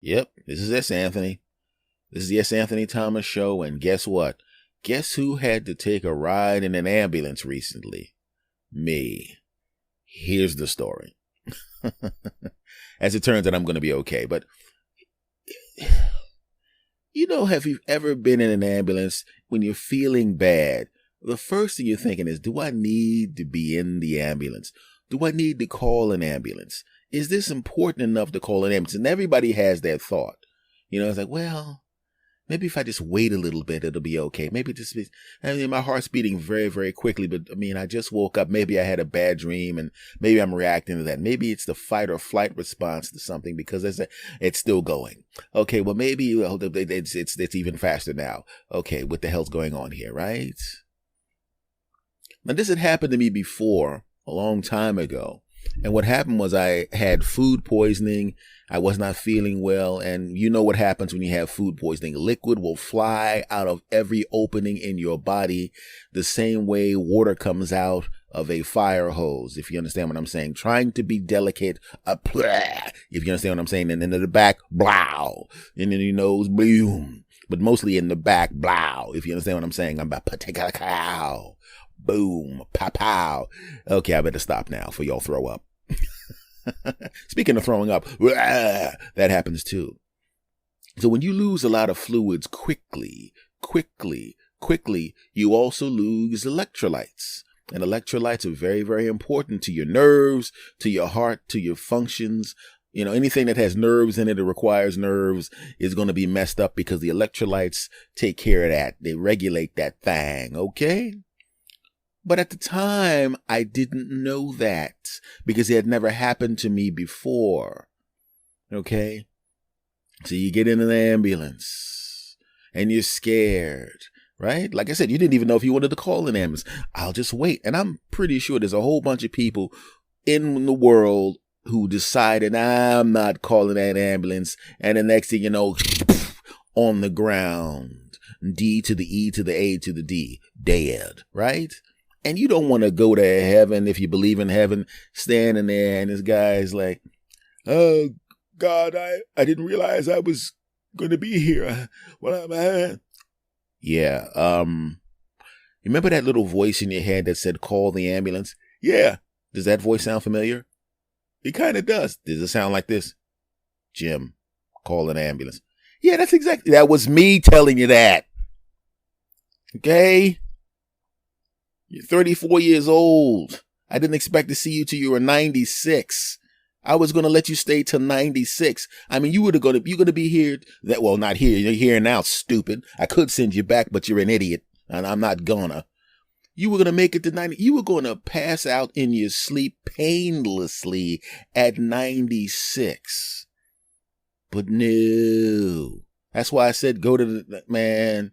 Yep, this is S. Anthony. This is the S. Anthony Thomas Show, and guess what? Guess who had to take a ride in an ambulance recently? Me. Here's the story. As it turns out, I'm going to be okay, but have you ever been in an ambulance when you're feeling bad? The first thing you're thinking is, do I need to be in the ambulance? Do I need to call an ambulance? Is this important enough to call an ambulance? And everybody has that thought. It's like, well, maybe if I just wait a little bit, it'll be okay. Maybe my heart's beating very, very quickly, but I just woke up. Maybe I had a bad dream and maybe I'm reacting to that. Maybe it's the fight or flight response to something because it's still going. Okay, well, maybe it's even faster now. Okay, what the hell's going on here, right? Now, this had happened to me before a long time ago. And what happened was I had food poisoning. I was not feeling well. And you know what happens when you have food poisoning. Liquid will fly out of every opening in your body the same way water comes out of a fire hose, if you understand what I'm saying. Trying to be delicate, if you understand what I'm saying. And then in the back, blow. And then your nose, boom. But mostly in the back, blow, if you understand what I'm saying. I'm about particular cow. Boom, pow. Okay, I better stop now for y'all throw up. Speaking of throwing up, that happens too. So when you lose a lot of fluids quickly, you also lose electrolytes. And electrolytes are very, very important to your nerves, to your heart, to your functions. Anything that has nerves in it or requires nerves is going to be messed up because the electrolytes take care of that. They regulate that thing, okay? But at the time, I didn't know that because it had never happened to me before. Okay? So you get in an ambulance and you're scared, right? Like I said, you didn't even know if you wanted to call an ambulance. I'll just wait. And I'm pretty sure there's a whole bunch of people in the world who decided, I'm not calling that ambulance. And the next thing you know, on the ground, D to the E to the A to the D, dead, right? And you don't want to go to heaven if you believe in heaven, standing there and this guy's like, oh, God, I didn't realize I was going to be here. What am I? Yeah. Remember that little voice in your head that said, call the ambulance? Yeah. Does that voice sound familiar? It kind of does. Does it sound like this? Jim, call an ambulance. Yeah, that was me telling you that. Okay? You're 34 years old. I didn't expect to see you till you were 96. I was going to let you stay till 96. You're going to be here. Not here. You're here now, stupid. I could send you back, but you're an idiot, and I'm not gonna. You were going to make it to 90. You were going to pass out in your sleep painlessly at 96. But no. That's why I said go to the man.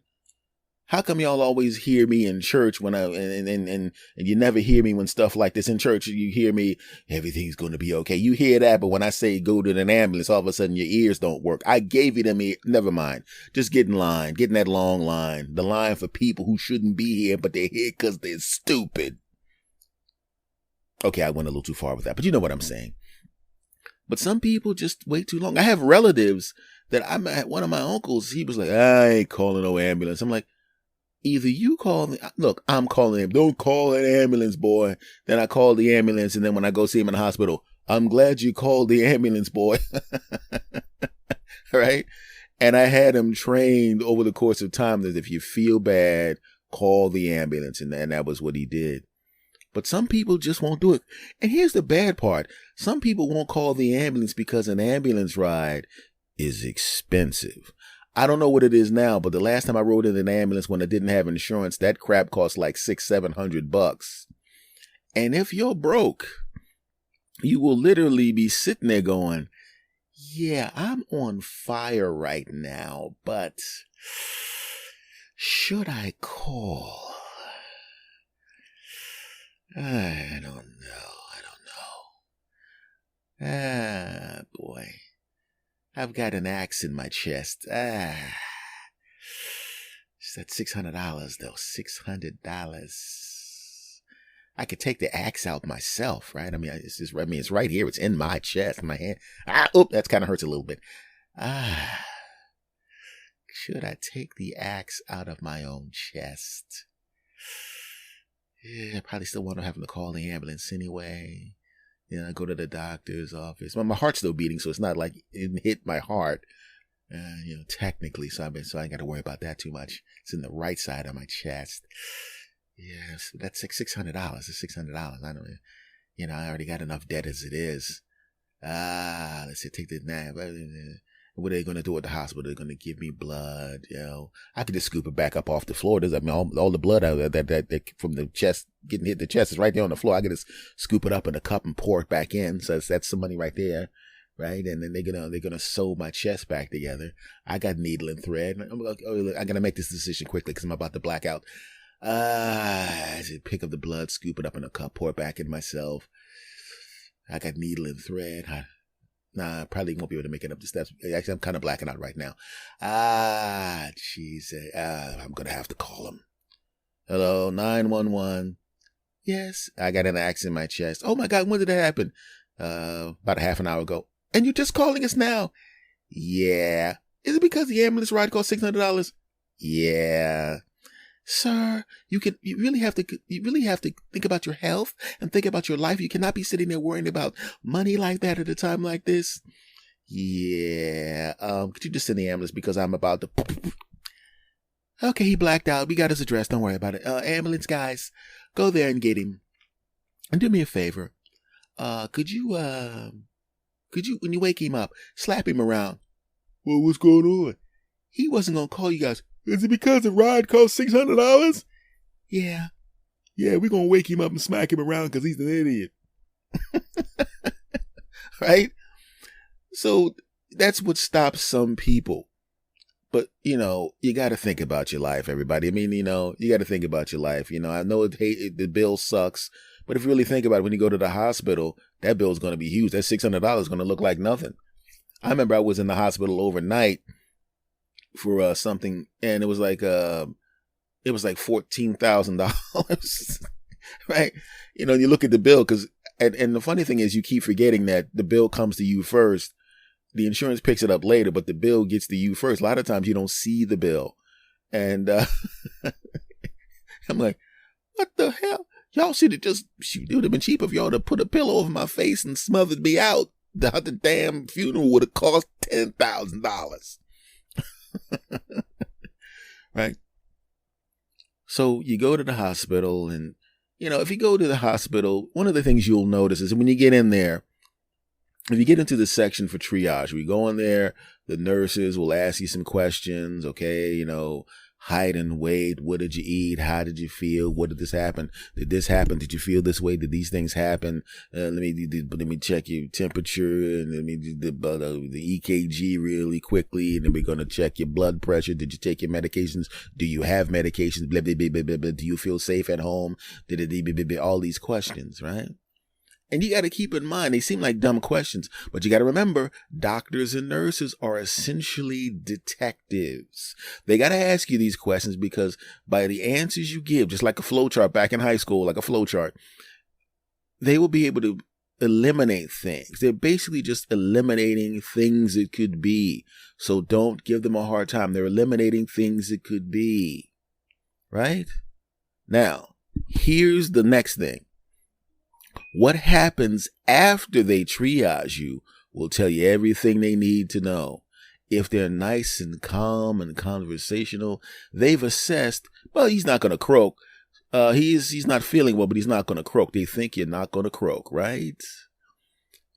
How come y'all always hear me in church when and you never hear me when stuff like this in church? You hear me, everything's going to be okay. You hear that, but when I say go to an ambulance, all of a sudden your ears don't work. I gave you them ears. Never mind. Just get in line. Get in that long line. The line for people who shouldn't be here, but they're here because they're stupid. Okay, I went a little too far with that, but you know what I'm saying. But some people just wait too long. I have relatives that one of my uncles, he was like, I ain't calling no ambulance. I'm like, either you call look, I'm calling him. Don't call an ambulance, boy. Then I call the ambulance, and then when I go see him in the hospital, I'm glad you called the ambulance, boy. Right? And I had him trained over the course of time that if you feel bad, call the ambulance, and that was what he did. But some people just won't do it. And here's the bad part. Some people won't call the ambulance because an ambulance ride is expensive. I don't know what it is now, but the last time I rode in an ambulance when I didn't have insurance, that crap cost like $600-700. And if you're broke, you will literally be sitting there going, yeah, I'm on fire right now, but should I call? I don't know. Ah, boy. I've got an axe in my chest. It's that $600 though. $600. I could take the axe out myself, right? It's right here. It's in my chest, my hand. That kind of hurts a little bit. Should I take the axe out of my own chest? Yeah, I probably still want to have to call the ambulance anyway. I go to the doctor's office. My heart's still beating, so it's not like it hit my heart. Technically, so I ain't got to worry about that too much. It's in the right side of my chest. Yeah, so that's like $600. It's $600. I don't, I already got enough debt as it is. Let's see, take the nap. What are they going to do at the hospital? They're going to give me blood. I could just scoop it back up off the floor. All the blood out that from the chest getting hit the chest is right there on the floor. I could just scoop it up in a cup and pour it back in. So that's some money right there. Right, and then they're gonna sew my chest back together. I got needle and thread. I'm gonna make this decision quickly because I'm about to black out. I should pick up the blood, scoop it up in a cup, pour it back in myself. I got needle and thread. I probably won't be able to make it up the steps. Actually, I'm kind of blacking out right now. Jeez, I'm gonna have to call him. Hello, 911. Yes, I got an axe in my chest. Oh my God, when did that happen? About a half an hour ago. And you're just calling us now? Yeah. Is it because the ambulance ride cost $600? Yeah. Sir, you really have to think about your health and think about your life. You cannot be sitting there worrying about money like that at a time like this. Yeah. Could you just send the ambulance because I'm about to... Okay, he blacked out. We got his address. Don't worry about it. Ambulance guys, go there and get him. And do me a favor. Could you, when you wake him up, slap him around? Well, what's going on? He wasn't going to call you guys. Is it because the ride cost $600? Yeah. Yeah, we're going to wake him up and smack him around because he's an idiot. Right? So that's what stops some people. But, you got to think about your life, everybody. I mean, you got to think about your life. I know the bill sucks. But if you really think about it, when you go to the hospital, that bill is going to be huge. That $600 is going to look like nothing. I remember I was in the hospital overnight for something, and it was like $14,000, right? You look at the bill and the funny thing is, you keep forgetting that the bill comes to you first. The insurance picks it up later, but the bill gets to you first. A lot of times you don't see the bill, and I'm like, what the hell? Y'all should have it would have been cheaper if y'all to put a pillow over my face and smothered me out. The damn funeral would have cost $10,000. Right? So you go to the hospital and, if you go to the hospital, one of the things you'll notice is when you get in there, if you get into the section for triage, we go in there, the nurses will ask you some questions, okay, height and weight, what did you eat, how did you feel, what did this happen, did this happen, did you feel this way, did these things happen, let me check your temperature, and let me do the EKG really quickly, and then we're going to check your blood pressure, did you take your medications, do you have medications, blah, blah, blah, blah, blah, blah. Do you feel safe at home, all these questions, right? And you got to keep in mind, they seem like dumb questions, but you got to remember, doctors and nurses are essentially detectives. They got to ask you these questions because by the answers you give, just like a flowchart back in high school, like a flowchart, they will be able to eliminate things. They're basically just eliminating things it could be. So don't give them a hard time. They're eliminating things it could be. Right? Now, here's the next thing. What happens after they triage you will tell you everything they need to know. If they're nice and calm and conversational, they've assessed, well, he's not going to croak. He's not feeling well, but he's not going to croak. They think you're not going to croak, right?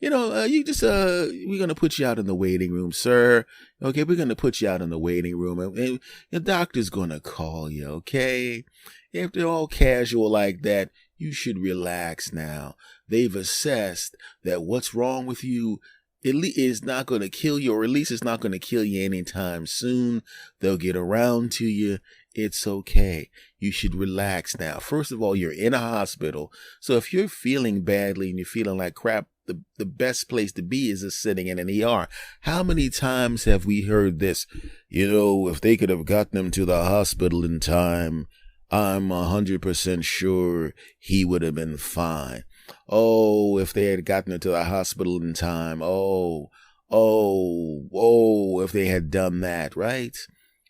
We're going to put you out in the waiting room, sir. Okay, we're going to put you out in the waiting room. And the doctor's going to call you, okay? If they're all casual like that, you should relax now. They've assessed that what's wrong with you is not going to kill you, or at least it's not going to kill you anytime soon. They'll get around to you. It's okay. You should relax now. First of all, you're in a hospital. So if you're feeling badly and you're feeling like crap, the best place to be is just sitting in an ER. How many times have we heard this? If they could have gotten him to the hospital in time, I'm 100% sure he would have been fine. Oh, if they had gotten him to the hospital in time. Oh, Oh, if they had done that, right?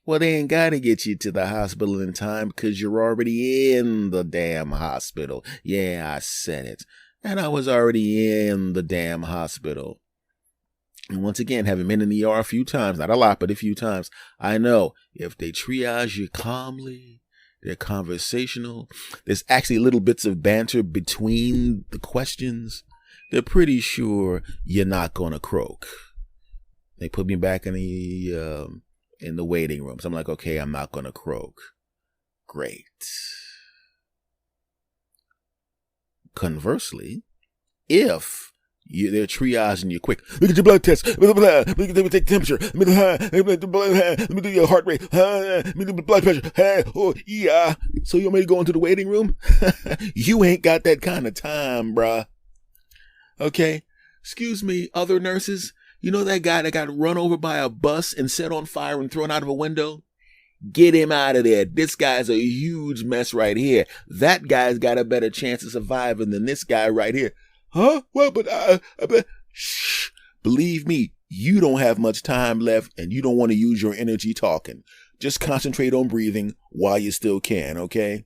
Well, they ain't got to get you to the hospital in time because you're already in the damn hospital. Yeah, I said it. And I was already in the damn hospital. And once again, having been in the ER a few times, not a lot, but a few times, I know if they triage you calmly, they're conversational, there's actually little bits of banter between the questions, they're pretty sure you're not going to croak. They put me back in the waiting room. So I'm like, okay, I'm not going to croak. Great. Conversely, if they're triaging you quick, look at your blood test, let me take temperature, let me do your heart rate, let me do blood pressure, oh yeah. So you want me to go into the waiting room? You ain't got that kind of time, bruh. Okay, excuse me, other nurses. You know that guy that got run over by a bus and set on fire and thrown out of a window? Get him out of there. This guy's a huge mess right here. That guy's got a better chance of surviving than this guy right here. Huh? Well, but shh. Believe me, you don't have much time left and you don't want to use your energy talking. Just concentrate on breathing while you still can, okay?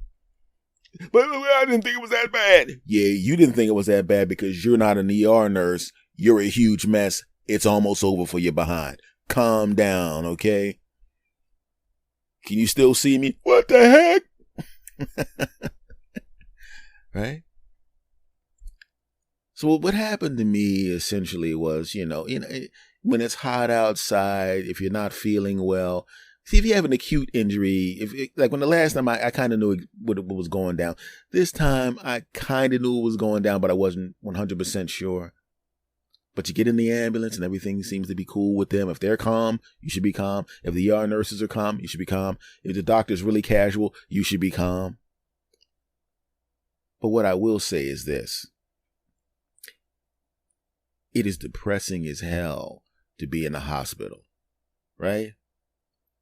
But I didn't think it was that bad. Yeah, you didn't think it was that bad because you're not an ER nurse. You're a huge mess. It's almost over for you behind. Calm down, okay? Can you still see me? What the heck? Right? So what happened to me essentially was, when it's hot outside, if you're not feeling well, see if you have an acute injury, like when the last time I kind of knew what was going down. This time I kind of knew it was going down, but I wasn't 100% sure. But you get in the ambulance and everything seems to be cool with them. If they're calm, you should be calm. If the ER nurses are calm, you should be calm. If the doctor's really casual, you should be calm. But what I will say is this. It is depressing as hell to be in a hospital, right?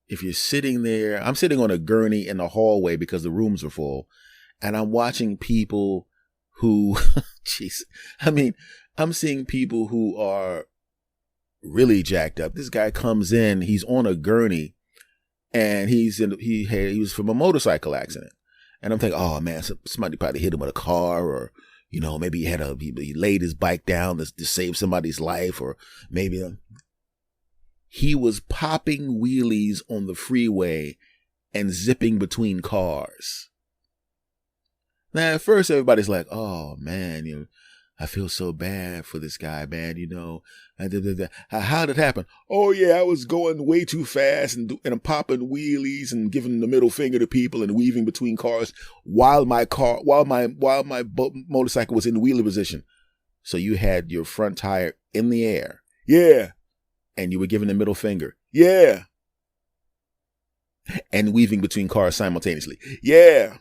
If you're sitting there, I'm sitting on a gurney in the hallway because the rooms are full, and I'm watching people who, I'm seeing people who are really jacked up. This guy comes in, he's on a gurney, and he was from a motorcycle accident. And I'm thinking, oh man, somebody probably hit him with a car, or, maybe he laid his bike down to save somebody's life, or maybe he was popping wheelies on the freeway and zipping between cars. Now, at first, everybody's like, oh man, I feel so bad for this guy, man, How did it happen? Oh yeah, I was going way too fast and I'm popping wheelies and giving the middle finger to people and weaving between cars while my motorcycle was in the wheelie position. So you had your front tire in the air. Yeah. And you were giving the middle finger. Yeah. And weaving between cars simultaneously. Yeah.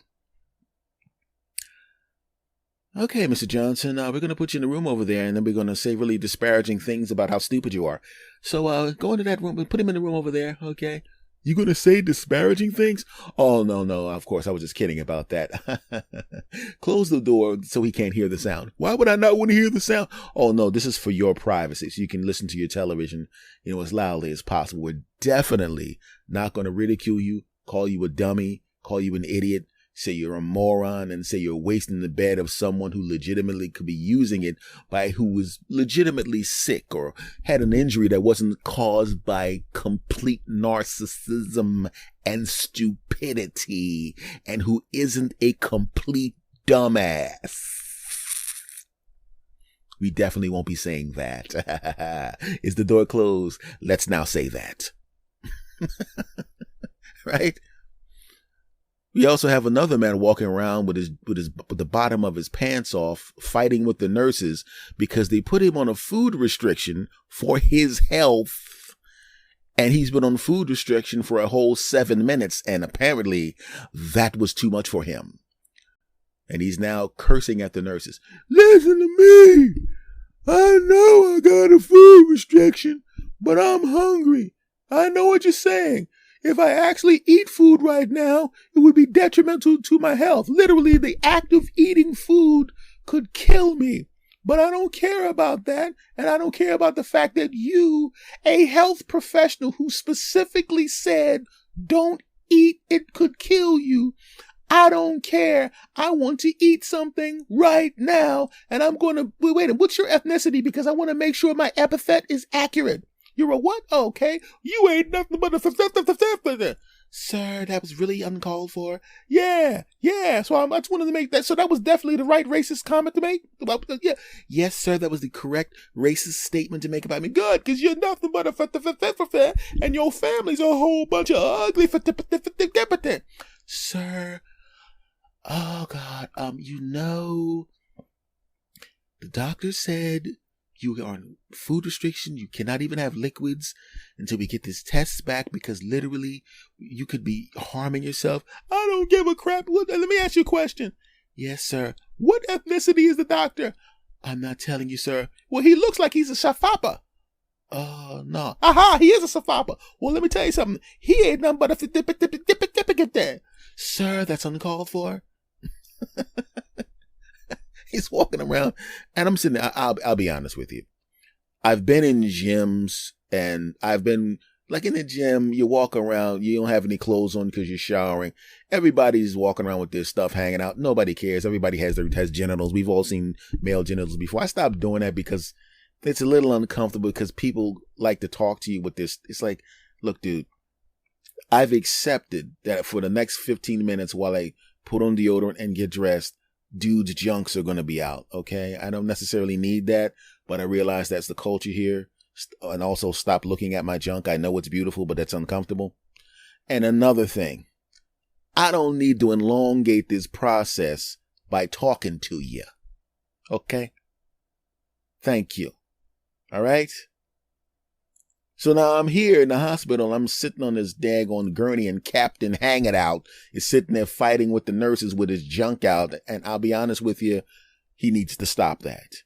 Okay, Mr. Johnson, we're going to put you in the room over there, and then we're going to say really disparaging things about how stupid you are. So go into that room and put him in the room over there, okay? You going to say disparaging things? Oh, no, of course, I was just kidding about that. Close the door so he can't hear the sound. Why would I not want to hear the sound? Oh, no, this is for your privacy, so you can listen to your television, as loudly as possible. We're definitely not going to ridicule you, call you a dummy, call you an idiot, say you're a moron, and say you're wasting the bed of someone who legitimately could be using it who was legitimately sick or had an injury that wasn't caused by complete narcissism and stupidity, and who isn't a complete dumbass. We definitely won't be saying that. Is the door closed? Let's now say that. Right? We also have another man walking around with the bottom of his pants off, fighting with the nurses because they put him on a food restriction for his health. And he's been on food restriction for a whole 7 minutes. And apparently that was too much for him. And he's now cursing at the nurses. Listen to me. I know I got a food restriction, but I'm hungry. I know what you're saying. If I actually eat food right now, it would be detrimental to my health. Literally, the act of eating food could kill me. But I don't care about that. And I don't care about the fact that you, a health professional who specifically said, don't eat, it could kill you. I don't care. I want to eat something right now. And I'm going to, wait, what's your ethnicity? Because I want to make sure my epithet is accurate. You're a what? Okay. You ain't nothing but a... Sir, that was really uncalled for. Yeah. So I just wanted to make that. So that was definitely the right racist comment to make. Yeah. Yes, sir, that was the correct racist statement to make about me. Good, because you're nothing but a and your family's a whole bunch of ugly. Sir, oh God, the doctor said you are on food restriction. You cannot even have liquids until we get this test back, because literally you could be harming yourself. I don't give a crap. Let me ask you a question. Yes, sir. What ethnicity is the doctor? I'm not telling you, sir. Well, he looks like he's a Shafapa. No. Aha, he is a Safapa. Well, let me tell you something. He ain't nothing but a Sir, that's uncalled for. He's walking around, and I'm sitting there. I'll be honest with you. I've been in gyms, and I've been like in the gym. You walk around, you don't have any clothes on because you're showering. Everybody's walking around with their stuff hanging out. Nobody cares. Everybody has genitals. We've all seen male genitals before. I stopped doing that because it's a little uncomfortable, because people like to talk to you with this. It's like, look, dude, I've accepted that for the next 15 minutes while I put on deodorant and get dressed, dudes' junks are going to be out, okay? I don't necessarily need that, but I realize that's the culture here. And also, stop looking at my junk. I know it's beautiful, but that's uncomfortable. And another thing, I don't need to elongate this process by talking to you, okay? Thank you. All right? So now I'm here in the hospital. I'm sitting on this daggone gurney, and Captain Hang It Out is sitting there fighting with the nurses with his junk out. And I'll be honest with you, he needs to stop that.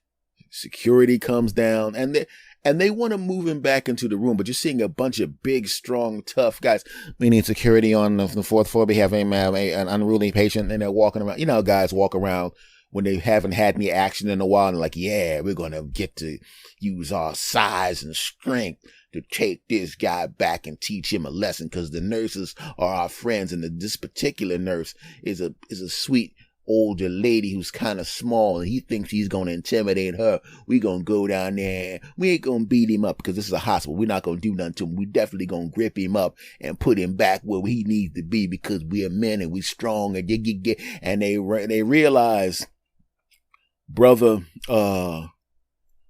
Security comes down, and they want to move him back into the room, but you're seeing a bunch of big, strong, tough guys. We need security on the fourth floor. We have an unruly patient, and they're walking around. You know how guys walk around when they haven't had any action in a while, and like, yeah, we're going to get to use our size and strength to take this guy back and teach him a lesson, because the nurses are our friends, and this particular nurse is a sweet older lady who's kind of small, and he thinks he's going to intimidate her. We're going to go down there. We ain't going to beat him up, because this is a hospital. We're not going to do nothing to him. We definitely going to grip him up and put him back where he needs to be, because we're men and we're strong. And they realize brother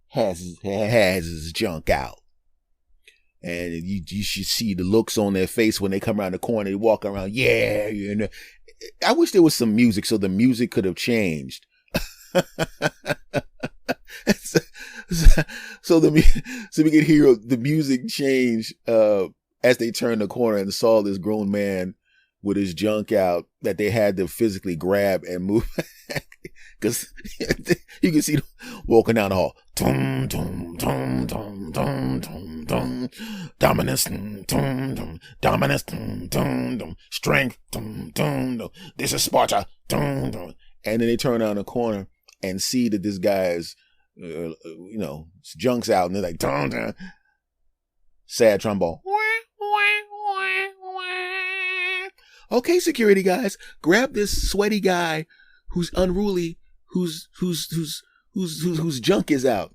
has his junk out. And you should see the looks on their face when they come around the corner. They walk around, yeah, you know. I wish there was some music so the music could have changed. so we could hear the music change as they turned the corner and saw this grown man with his junk out that they had to physically grab and move back. Because you can see them walking down the hall. Tum, tum, tum, tum, tum, tum, tum. Dominance, tum, tum, dominance, tum, tum, strength, tum, tum. This is Sparta. Tum, tum. And then they turn around the corner and see that this guy's, his junk's out, and they're like, tum, tum. Sad trombone. Okay, security guys, grab this sweaty guy who's unruly, whose junk is out.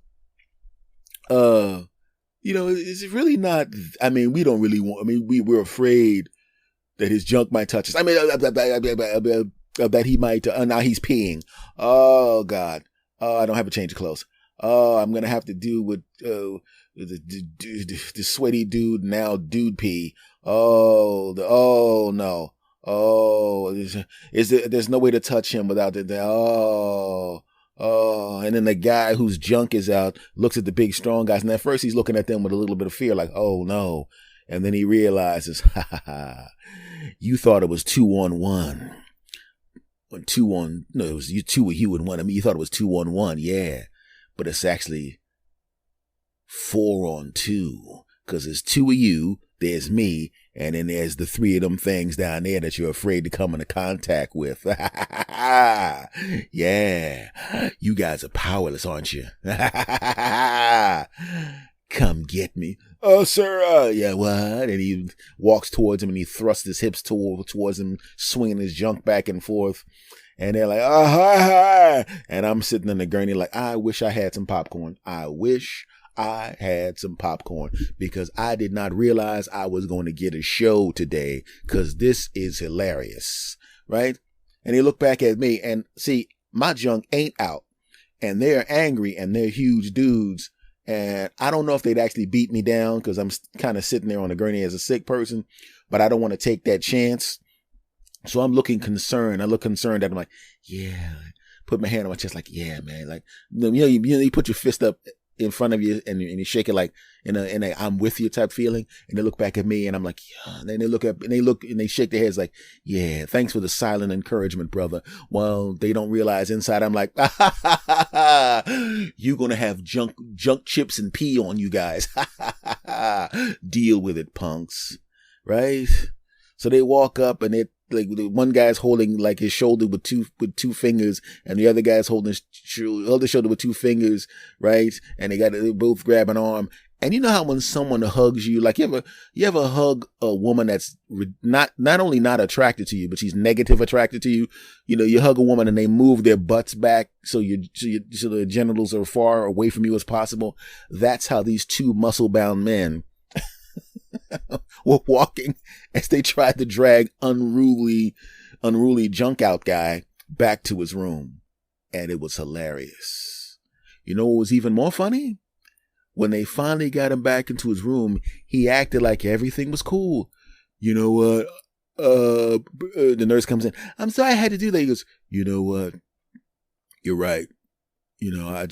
It's really not. I mean, we don't really want. I mean, we're afraid that his junk might touch us. I mean, that he might. Now he's peeing. Oh God. Oh, I don't have a change of clothes. Oh, I'm gonna have to do with the sweaty dude now. Dude pee. Oh no. Oh, there's no way to touch him without and then the guy whose junk is out looks at the big strong guys, and at first he's looking at them with a little bit of fear, like, oh no, and then he realizes, you thought it was 2-on-1. It was you 2 with you and 1. I mean, you thought it was 2-on-1, yeah, but it's actually 4-on-2, because there's 2 of you. there's me, and then there's the three of them things down there that you're afraid to come into contact with. Yeah, you guys are powerless, aren't you? Come get me. Oh, sir. Yeah, what? And he walks towards him and he thrusts his hips towards him, swinging his junk back and forth. And they're like, oh, hi, hi. And I'm sitting in the gurney like, I wish I had some popcorn. I wish I had some popcorn, because I did not realize I was going to get a show today, because this is hilarious, right? And they look back at me and see, my junk ain't out, and they're angry and they're huge dudes. And I don't know if they'd actually beat me down, because I'm kind of sitting there on the gurney as a sick person, but I don't want to take that chance. So I'm looking concerned. I look concerned that I'm like, yeah, put my hand on my chest like, yeah, man. Like, you put your fist up in front of you and you shake it like in a I'm with you type feeling. And they look back at me and I'm like, yeah. And then they look up and they shake their heads like, yeah, thanks for the silent encouragement, brother. Well, they don't realize inside I'm like, you're going to have junk chips and pee on you guys. Deal with it, punks. Right? So they walk up and they, like, the one guy's holding like his shoulder with two fingers, and the other guy's holding his other shoulder with two fingers, right? And they both grab an arm. And you know how when someone hugs you, like you ever hug a woman that's not only not attracted to you, but she's negative attracted to you. You know, you hug a woman and they move their butts back so the genitals are as far away from you as possible. That's how these two muscle-bound men were walking as they tried to drag unruly junk out guy back to his room. And it was hilarious. You know what was even more funny? When they finally got him back into his room, he acted like everything was cool. You know what? The nurse comes in. I'm sorry I had to do that. He goes, you know what? You're right. You know, I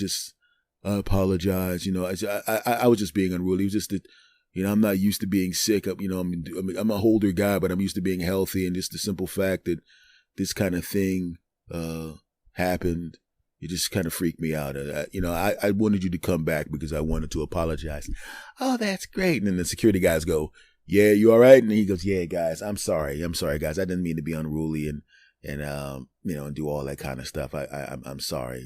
apologize. You know, I was just being unruly. It was just that, you know, I'm not used to being sick. I'm a older guy, but I'm used to being healthy. And just the simple fact that this kind of thing happened, it just kind of freaked me out. I wanted you to come back because I wanted to apologize. Oh, that's great. And then the security guys go, yeah, you all right? And he goes, yeah, guys, I'm sorry, guys. I didn't mean to be unruly and and do all that kind of stuff. I'm sorry.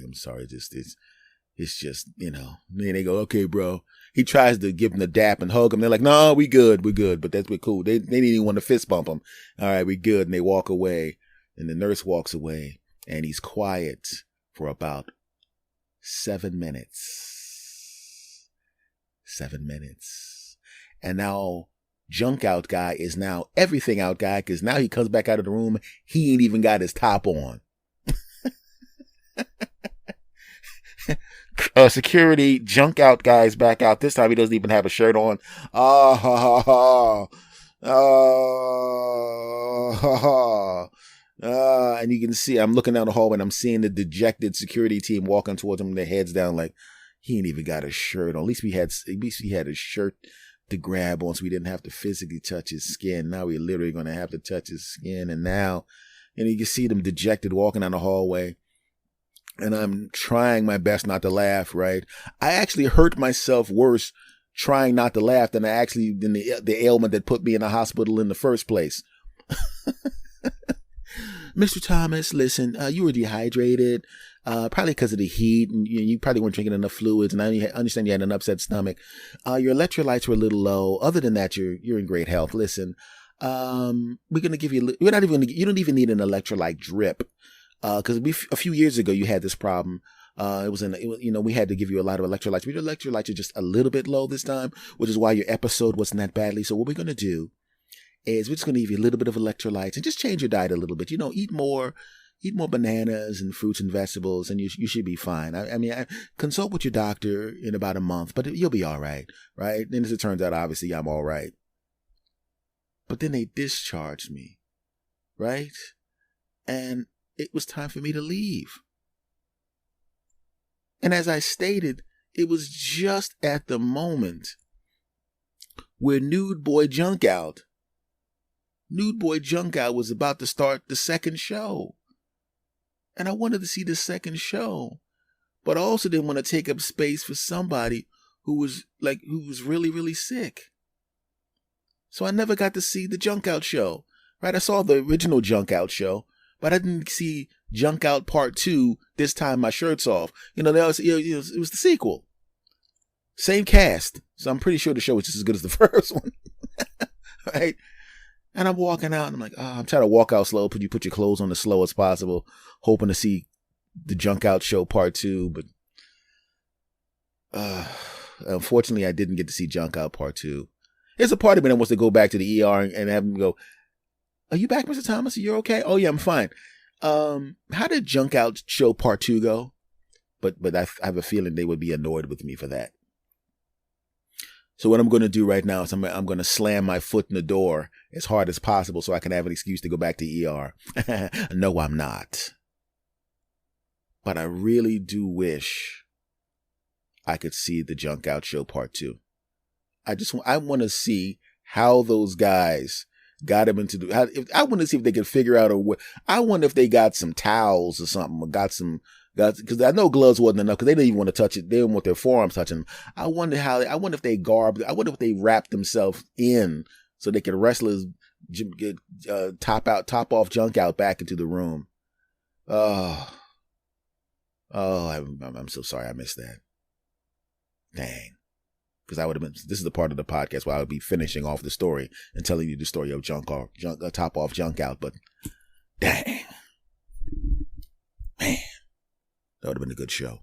It's just, you know. And then they go, okay, bro. He tries to give him the dap and hug him. They're like, no, we good. But we're cool. They didn't even want to fist bump him. All right, we good. And they walk away. And the nurse walks away. And he's quiet for about 7 minutes. 7 minutes. And now Junk Out guy is now everything out guy, because now he comes back out of the room. He ain't even got his top on. Security, Junk Out guy's back out. This time he doesn't even have a shirt on. Ah, ha, ha, ha. Ha, ha. And you can see, I'm looking down the hallway and I'm seeing the dejected security team walking towards him, their heads down like, he ain't even got a shirt on. At least he had a shirt to grab on so we didn't have to physically touch his skin. Now we're literally going to have to touch his skin. And you can see them dejected walking down the hallway. And I'm trying my best not to laugh, right? I actually hurt myself worse trying not to laugh than the ailment that put me in the hospital in the first place. Mr. Thomas, listen, you were dehydrated, probably because of the heat, and you probably weren't drinking enough fluids, and I understand you had an upset stomach. Your electrolytes were a little low. Other than that, you're in great health. Listen, we're going to give you, you don't even need an electrolyte drip. Because a few years ago you had this problem. We had to give you a lot of electrolytes. But your electrolytes are just a little bit low this time, which is why your episode wasn't that badly. So what we're going to do is we're just going to give you a little bit of electrolytes and just change your diet a little bit. You know, eat more bananas and fruits and vegetables, and you should be fine. I consult with your doctor in about a month, but you'll be all right, right? And as it turns out, obviously I'm all right. But then they discharged me, right? And it was time for me to leave. And as I stated, it was just at the moment where Nude Boy Junk Out was about to start the second show. And I wanted to see the second show. But I also didn't want to take up space for somebody who was really, really sick. So I never got to see the Junk Out show, right? I saw the original Junk Out show, but I didn't see Junk Out Part 2, This Time My Shirt's Off. It was the sequel. Same cast. So I'm pretty sure the show was just as good as the first one. Right? And I'm walking out and I'm like, I'm trying to walk out slow. You put your clothes on as slow as possible, hoping to see the Junk Out show Part 2. But unfortunately, I didn't get to see Junk Out Part 2. There's a part of me that wants to go back to the ER and have him go, "Are you back, Mr. Thomas? Are you okay?" "Oh, yeah, I'm fine." How did Junk Out show Part 2 go? But I have a feeling they would be annoyed with me for that. So what I'm going to do right now is I'm going to slam my foot in the door as hard as possible so I can have an excuse to go back to ER. No, I'm not. But I really do wish I could see the Junk Out show Part 2. I want to see how those guys got him into I want to see if they could figure out I wonder if they got some towels or something, or because I know gloves wasn't enough because they didn't even want to touch it. They didn't want their forearms touching them. I wonder if they wrapped themselves in so they could wrestlers get top off junk out back into the room. I'm so sorry I missed that. Dang. Because this is the part of the podcast where I would be finishing off the story and telling you the story of Top Off Junk Out. But dang, man, that would have been a good show.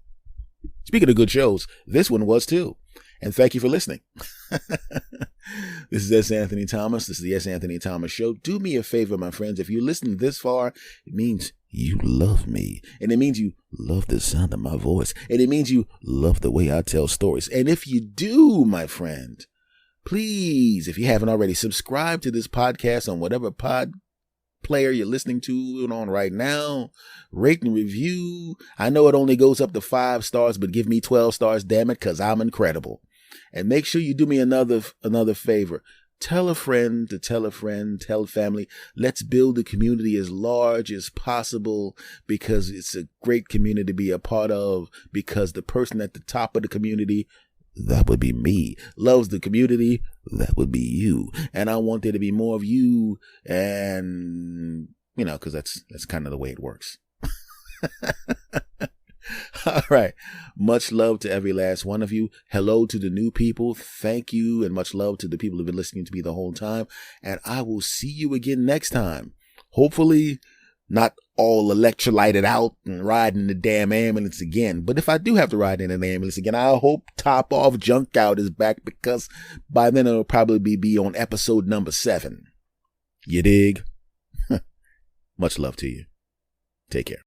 Speaking of good shows, this one was too. And thank you for listening. This is S. Anthony Thomas. This is the S. Anthony Thomas Show. Do me a favor, my friends. If you listen this far, it means you love me. And it means you love the sound of my voice. And it means you love the way I tell stories. And if you do, my friend, please, if you haven't already, subscribe to this podcast on whatever pod player you're listening to it on right now. Rate and review. I know it only goes up to 5 stars, but give me 12 stars, damn it, because I'm incredible. And make sure you do me another favor. Tell a friend to tell a friend, tell family. Let's build the community as large as possible, because it's a great community to be a part of, because the person at the top of the community, that would be me, loves the community, that would be you. And I want there to be more of you, and, because that's kind of the way it works. All right. Much love to every last one of you. Hello to the new people. Thank you. And much love to the people who've been listening to me the whole time. And I will see you again next time. Hopefully not all electrolyted out and riding the damn ambulance again. But if I do have to ride in an ambulance again, I hope Top Off Junk Out is back, because by then it'll probably be on episode number 7. You dig? Much love to you. Take care.